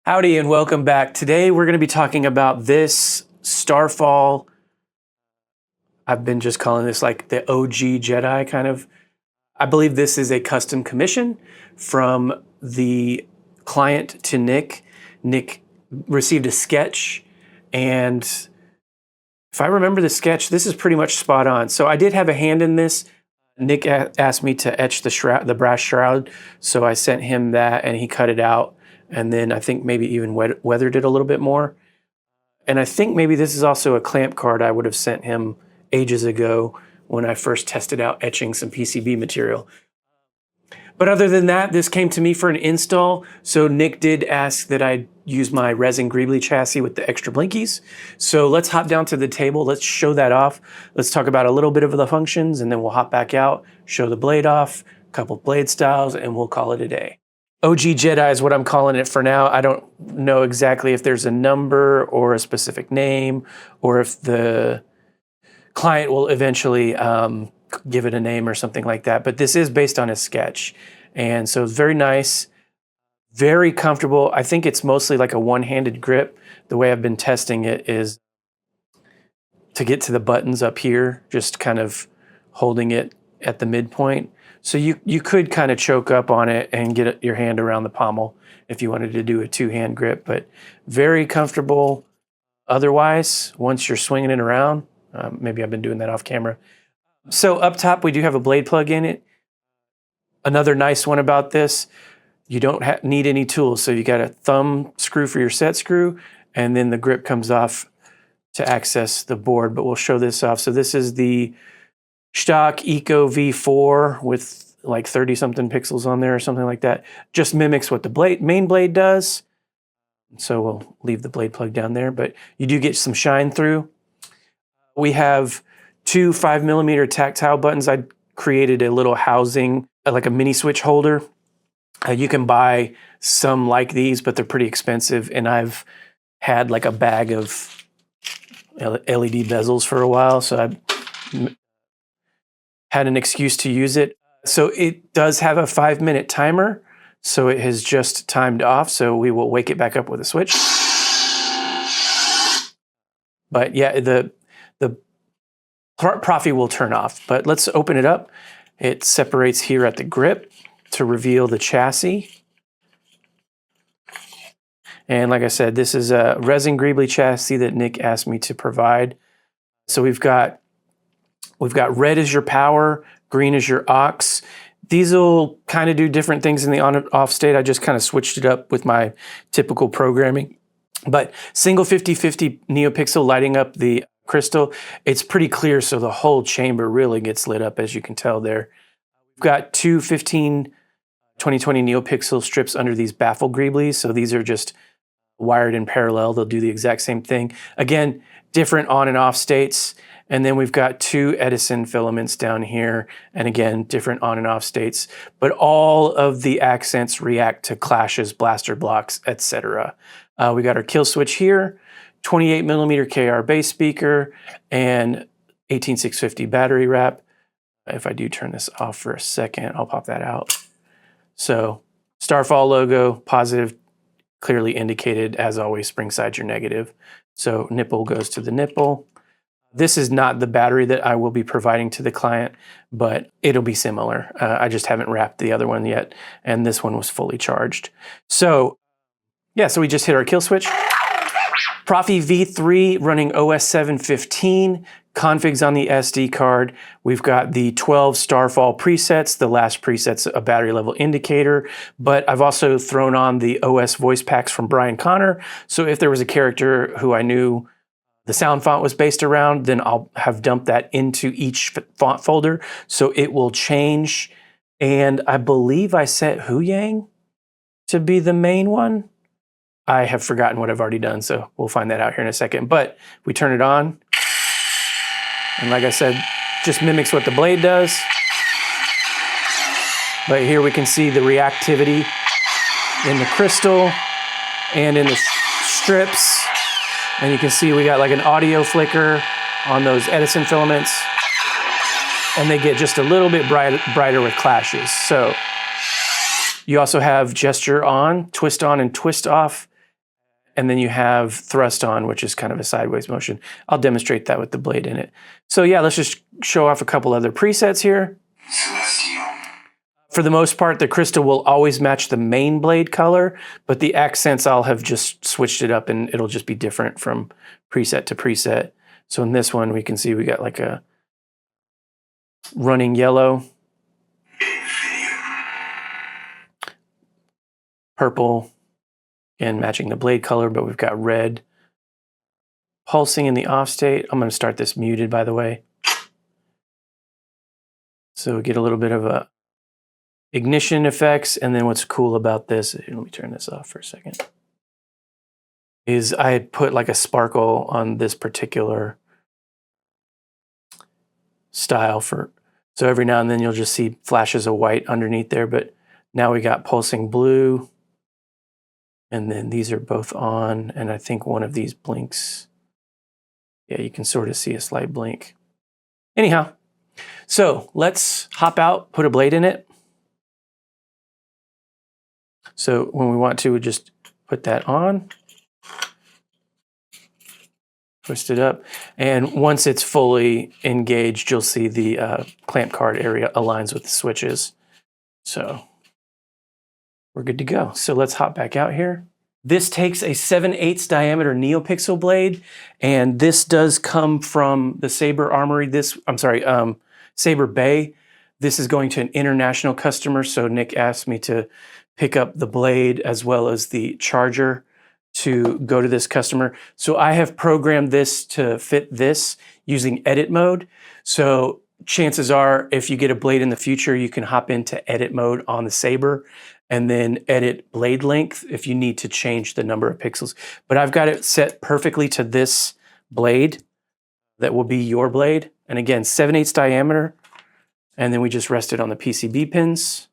Howdy and welcome back. Today we're going to be talking about this Starfall. I've been just calling this like the OG Jedi kind of. I believe this is a custom commission from the client to Nick. Nick received a sketch, and if I remember the sketch, this is pretty much spot on. So I did have a hand in this. Nick asked me to etch the brass shroud, so I sent him that and he cut it out. And then I think maybe even weathered it a little bit more. And I think maybe this is also a clamp card I would have sent him ages ago when I first tested out etching some PCB material. But other than that, this came to me for an install. So Nick did ask that I use my resin greeblie chassis with the extra blinkies. So let's hop down to the table. Let's show that off. Let's talk about a little bit of the functions, and then we'll hop back out, show the blade off, a couple blade styles, and we'll call it a day. OG Jedi is what I'm calling it for now. I don't know exactly if there's a number or a specific name, or if the client will eventually give it a name or something like that. But this is based on a sketch. And so it's very nice, very comfortable. I think it's mostly like a one-handed grip. The way I've been testing it is to get to the buttons up here, just kind of holding it at the midpoint. So you could kind of choke up on it and get your hand around the pommel if you wanted to do a two-hand grip, but very comfortable otherwise once you're swinging it around. Maybe I've been doing that off camera. So up top, we do have a blade plug in it. Another nice one about this, you don't need any tools. So you got a thumb screw for your set screw, and then the grip comes off to access the board, but we'll show this off. So this is the Shtok Eco V4 with like 30 something pixels on there or something like that. Just mimics what the main blade does. So we'll leave the blade plug down there, but you do get some shine through. We have two 5mm tactile buttons. I created a little housing, like a mini switch holder. You can buy some like these, but they're pretty expensive. And I've had like a bag of LED bezels for a while, so I had an excuse to use it. So it does have a 5-minute timer. So it has just timed off. So we will wake it back up with a switch. But yeah, the Proffie will turn off. But let's open it up. It separates here at the grip to reveal the chassis. And like I said, this is a resin greeblie chassis that Nick asked me to provide. So we've got red as your power, green as your aux. These will kind of do different things in the on and off state. I just kind of switched it up with my typical programming. But single 50/50 Neopixel lighting up the crystal. It's pretty clear, so the whole chamber really gets lit up, as you can tell there. We've got two 15/20/20 Neopixel strips under these baffled greeblies. So these are just wired in parallel. They'll do the exact same thing. Again, different on and off states. And then we've got two Edison filaments down here. And again, different on and off states. But all of the accents react to clashes, blaster blocks, etc. We got our kill switch here, 28mm KR bass speaker, and 18650 battery wrap. If I do turn this off for a second, I'll pop that out. So Starfall logo, positive, clearly indicated, as always, spring sides your negative. So nipple goes to the nipple. This is not the battery that I will be providing to the client, but it'll be similar. I just haven't wrapped the other one yet, and this one was fully charged. So yeah, so we just hit our kill switch. Proffie V3 running OS 7.15. Configs on the SD card. We've got the 12 Starfall presets. The last preset's a battery level indicator, but I've also thrown on the OS voice packs from Brian Connor. So if there was a character who I knew the sound font was based around, then I'll have dumped that into each font folder. So it will change. And I believe I set Hu Yang to be the main one. I have forgotten what I've already done, so we'll find that out here in a second. But we turn it on. And like I said, just mimics what the blade does. But here we can see the reactivity in the crystal and in the strips. And you can see we got like an audio flicker on those Edison filaments. And they get just a little bit brighter with clashes. So you also have gesture on and twist off. and then you have thrust on, which is kind of a sideways motion. I'll demonstrate that with the blade in it. So yeah, let's just show off a couple other presets here. For the most part, the crystal will always match the main blade color, but the accents I'll have just switched it up and it'll just be different from preset to preset. So in this one, we can see we got like a running yellow, purple, and matching the blade color, but we've got red pulsing in the off state. I'm going to start this muted, by the way. So we get a little bit of a ignition effects. And then what's cool about this, let me turn this off for a second, is I had put like a sparkle on this particular style for, so every now and then you'll just see flashes of white underneath there, but now we got pulsing blue. And then these are both on, and I think one of these blinks. Yeah, you can sort of see a slight blink. Anyhow, so let's hop out, put a blade in it. So when we want to, we just put that on, twist it up, and once it's fully engaged, you'll see the clamp card area aligns with the switches. So we're good to go. So let's hop back out here. This takes a 7/8 diameter Neopixel blade, and this does come from the Saber Armory. Saberbay. This is going to an international customer, so Nick asked me to pick up the blade as well as the charger to go to this customer. So I have programmed this to fit this using edit mode. So chances are, if you get a blade in the future, you can hop into edit mode on the Saber and then edit blade length if you need to change the number of pixels. But I've got it set perfectly to this blade that will be your blade. And again, 7/8 diameter. And then we just rest it on the PCB pins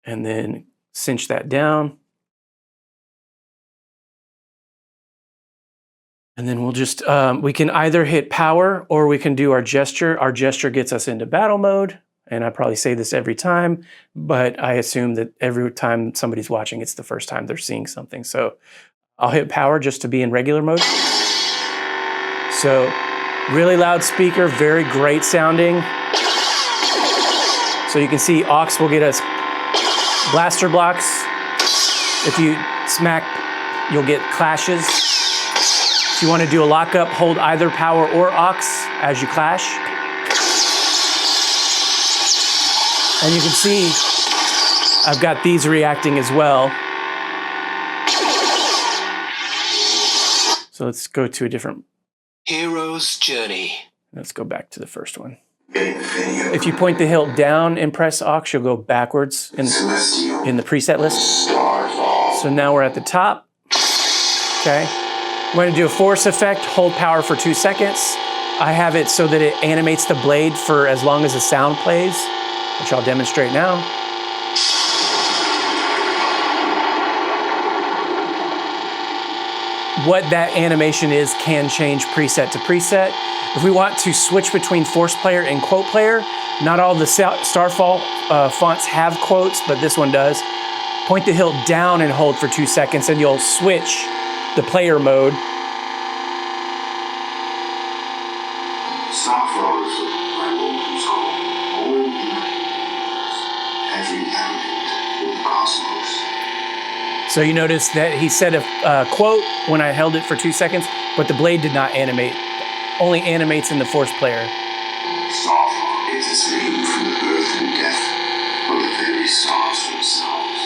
and then cinch that down. And then we'll just, we can either hit power or we can do our gesture. Our gesture gets us into battle mode. And I probably say this every time, but I assume that every time somebody's watching, it's the first time they're seeing something. So I'll hit power just to be in regular mode. So really loud speaker, very great sounding. So you can see aux will get us blaster blocks. If you smack, you'll get clashes. If you want to do a lockup, hold either power or aux as you clash. And you can see I've got these reacting as well. So let's go to a different Hero's Journey. Let's go back to the first one. If you point the hilt down and press aux, you'll go backwards in the preset list. So now we're at the top. Okay. I'm going to do a force effect, hold power for 2 seconds. I have it so that it animates the blade for as long as the sound plays, which I'll demonstrate now. What that animation is can change preset to preset. If we want to switch between force player and quote player, not all the Starfall fonts have quotes, but this one does. Point the hilt down and hold for 2 seconds and you'll switch the player mode. Starfall is my woman's home. All every element in the cosmos. So you notice that he said a quote when I held it for 2 seconds, but the blade did not animate. Only animates in the force player. Starfall is escaped from the birth and death of the very stars themselves.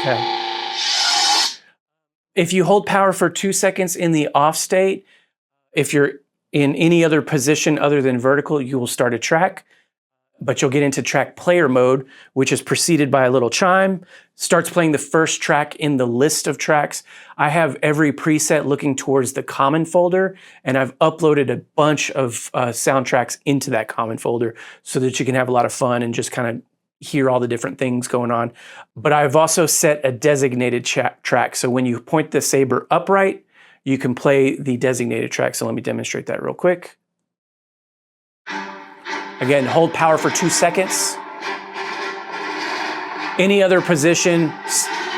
Okay. If you hold power for 2 seconds in the off state, if you're in any other position other than vertical, you will start a track. But you'll get into track player mode, which is preceded by a little chime, starts playing the first track in the list of tracks. I have every preset looking towards the common folder, and I've uploaded a bunch of soundtracks into that common folder so that you can have a lot of fun and just kind of hear all the different things going on. But I've also set a designated track. So when you point the saber upright, you can play the designated track. So let me demonstrate that real quick. Again, hold power for 2 seconds. Any other position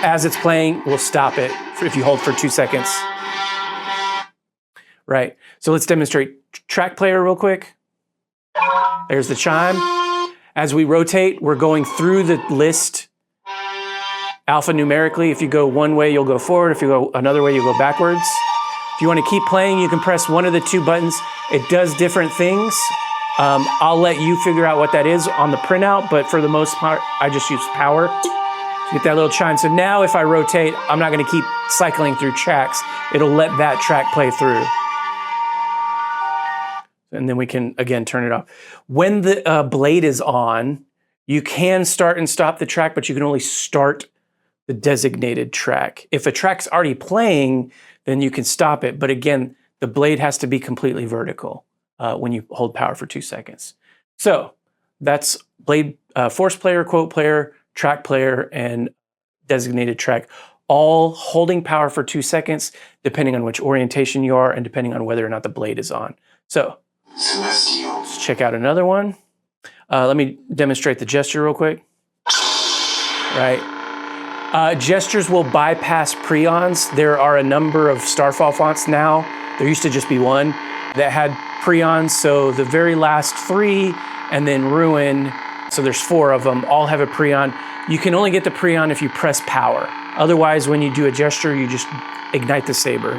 as it's playing will stop it if you hold for 2 seconds. Right, so let's demonstrate track player real quick. There's the chime. As we rotate, we're going through the list alphanumerically. If you go one way, you'll go forward. If you go another way, you'll go backwards. If you want to keep playing, you can press one of the 2 buttons. It does different things. I'll let you figure out what that is on the printout, but for the most part, I just use power to get that little chime. So now if I rotate, I'm not going to keep cycling through tracks. It'll let that track play through. And then we can, again, turn it off. When the blade is on, you can start and stop the track, but you can only start the designated track. If a track's already playing, then you can stop it. But again, the blade has to be completely vertical when you hold power for 2 seconds. So that's blade, force player, quote player, track player, and designated track, all holding power for 2 seconds, depending on which orientation you are and depending on whether or not the blade is on. So let's check out another one. Let me demonstrate the gesture real quick. Right. Gestures will bypass prions. There are a number of Starfall fonts now. There used to just be one that had prions. So the very last 3 and then Ruin, so there's 4 of them, all have a prion. You can only get the prion if you press power. Otherwise, when you do a gesture, you just ignite the saber.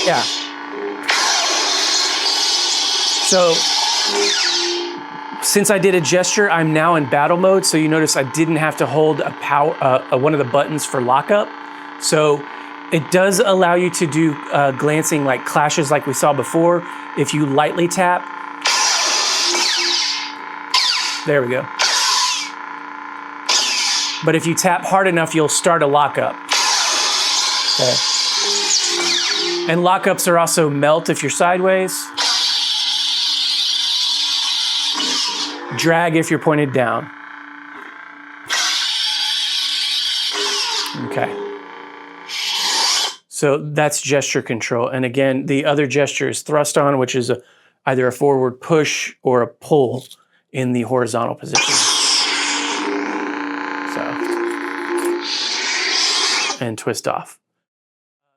Yeah. So, since I did a gesture, I'm now in battle mode. So you notice I didn't have to hold a power, one of the buttons for lockup. So it does allow you to do glancing like clashes like we saw before. If you lightly tap, there we go. But if you tap hard enough, you'll start a lockup. Okay. And lockups are also melt if you're sideways. Drag if you're pointed down. Okay. So that's gesture control. And again, the other gesture is thrust on, which is either a forward push or a pull in the horizontal position. So, and twist off.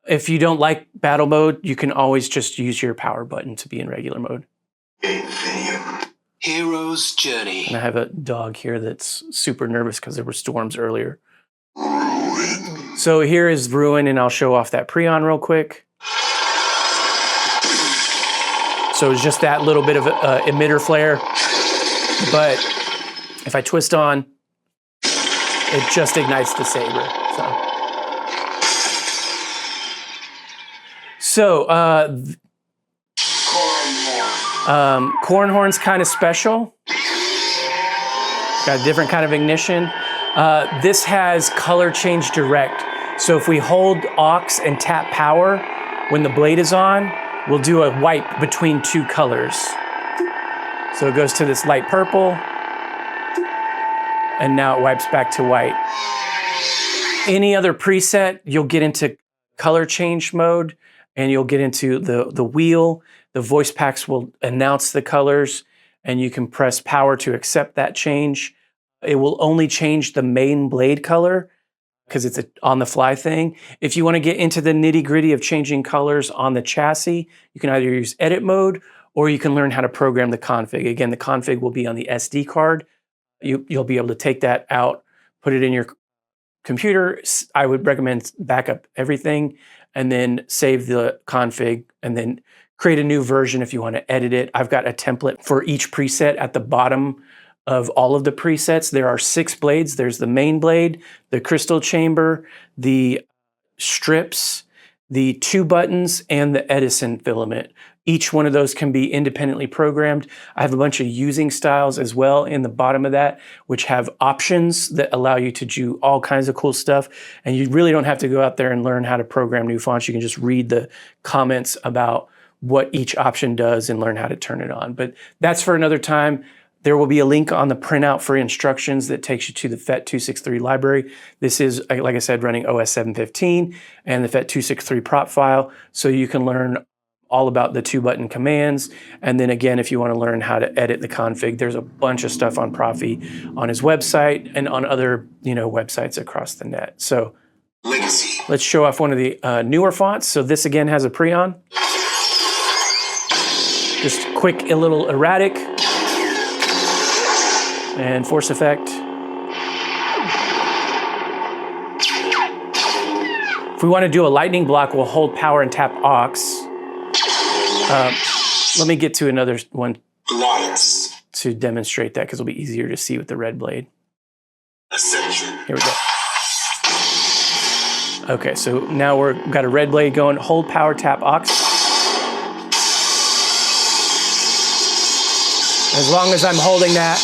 If you don't like battle mode, you can always just use your power button to be in regular mode. Hero's Journey. And I have a dog here that's super nervous because there were storms earlier. So here is Ruin, and I'll show off that prion real quick. So it's just that little bit of emitter flare. But if I twist on, it just ignites the saber. So corn horn's kind of special. Got a different kind of ignition. This has color change direct. So if we hold aux and tap power, when the blade is on, we'll do a wipe between 2 colors. So it goes to this light purple, and now it wipes back to white. Any other preset, you'll get into color change mode, and you'll get into the wheel. The voice packs will announce the colors, and you can press power to accept that change. It will only change the main blade color because it's an on-the-fly thing. If you want to get into the nitty-gritty of changing colors on the chassis, you can either use edit mode or you can learn how to program the config. Again, the config will be on the SD card. You'll be able to take that out, put it in your computer. I would recommend back up everything and then save the config and then create a new version if you want to edit it. I've got a template for each preset at the bottom of all of the presets. There are 6 blades. There's the main blade, the crystal chamber, the strips, the 2 buttons, and the Edison filament. Each one of those can be independently programmed. I have a bunch of using styles as well in the bottom of that, which have options that allow you to do all kinds of cool stuff. And you really don't have to go out there and learn how to program new fonts. You can just read the comments about what each option does and learn how to turn it on. But that's for another time. There will be a link on the printout for instructions that takes you to the FET263 library. This is, like I said, running OS 7.15 and the FET263 prop file, so you can learn all about the 2-button commands. And then again, if you want to learn how to edit the config, there's a bunch of stuff on Proffie on his website and on other websites across the net. So Legacy. Let's show off one of the newer fonts. So this again has a Prion. Just quick, a little erratic. And force effect. If we want to do a lightning block, we'll hold power and tap aux. Let me get to another one Alliance. to demonstrate that because it'll be easier to see with the red blade. Ascension. Here we go. Okay, so now we've got a red blade going. Hold power, tap aux. As long as I'm holding that,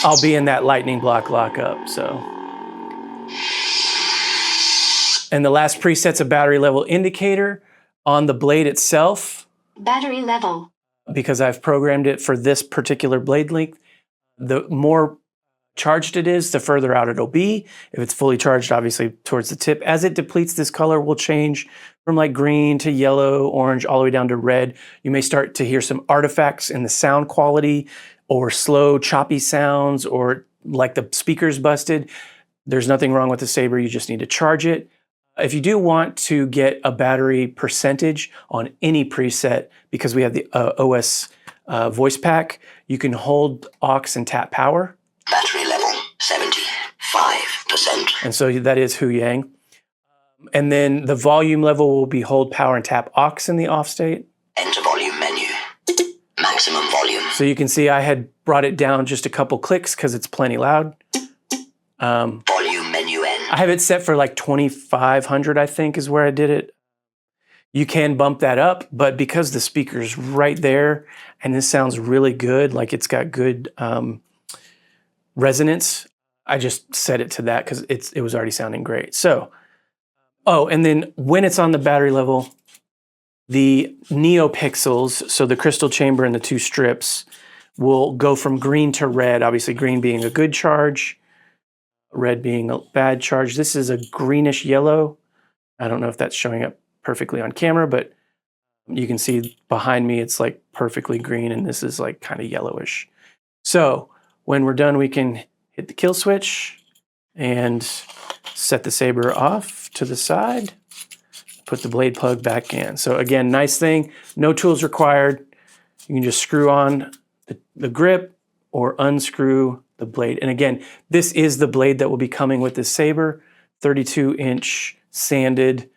I'll be in that lightning block lockup, so. And the last preset's a battery level indicator on the blade itself. Battery level. Because I've programmed it for this particular blade length. The more charged it is, the further out it'll be. If it's fully charged, obviously towards the tip. As it depletes, this color will change from like green to yellow, orange, all the way down to red. You may start to hear some artifacts in the sound quality or slow, choppy sounds or like the speakers busted. There's nothing wrong with the Saber. You just need to charge it. If you do want to get a battery percentage on any preset, because we have the OS voice pack, you can hold aux and tap power. Battery level 75%. And so that is Hu Yang. And then the volume level will be hold power and tap aux in the off state. Enter volume menu. Maximum volume. So you can see I had brought it down just a couple clicks because it's plenty loud. Volume menu end. I have it set for like 2,500, I think is where I did it. You can bump that up, but because the speaker's right there and this sounds really good, like it's got good resonance, I just set it to that because it was already sounding great. So, oh, and then when it's on the battery level, the Neopixels, so the crystal chamber and the two strips, will go from green to red, obviously green being a good charge, red being a bad charge. This is a greenish yellow. I don't know if that's showing up perfectly on camera, but you can see behind me it's like perfectly green and this is like kind of yellowish. So when we're done, we can hit the kill switch and set the Saber off to the side, put the blade plug back in. So again, nice thing, no tools required. You can just screw on the grip or unscrew the blade. And again, this is the blade that will be coming with this Saber, 32-inch sanded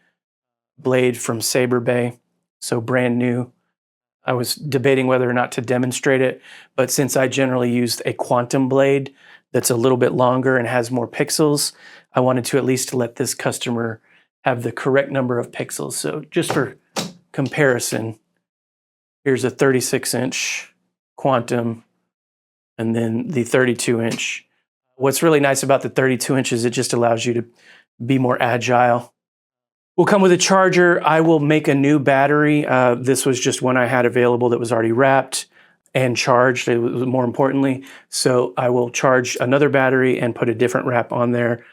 blade from Saberbay, so brand new. I was debating whether or not to demonstrate it, but since I generally used a quantum blade that's a little bit longer and has more pixels, I wanted to at least let this customer have the correct number of pixels. So just for comparison, here's a 36-inch quantum and then the 32-inch. What's really nice about the 32 inches, it just allows you to be more agile. Will come with a charger. I will make a new battery. This was just one I had available that was already wrapped and charged, more importantly. So I will charge another battery and put a different wrap on there.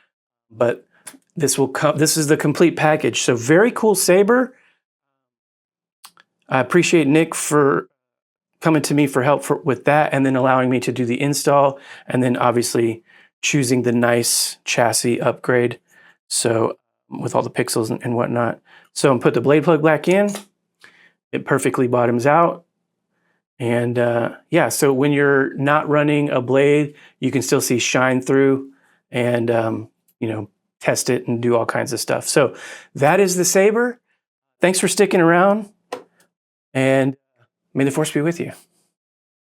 But this will come. This is the complete package. So very cool Saber. I appreciate Nick for coming to me for help with that and then allowing me to do the install and then obviously choosing the nice chassis upgrade. So with all the pixels and whatnot. So I'm put the blade plug back in. It perfectly bottoms out. And yeah, so when you're not running a blade, you can still see shine through and, you know, test it and do all kinds of stuff. So that is the Saber. Thanks for sticking around and may the force be with you.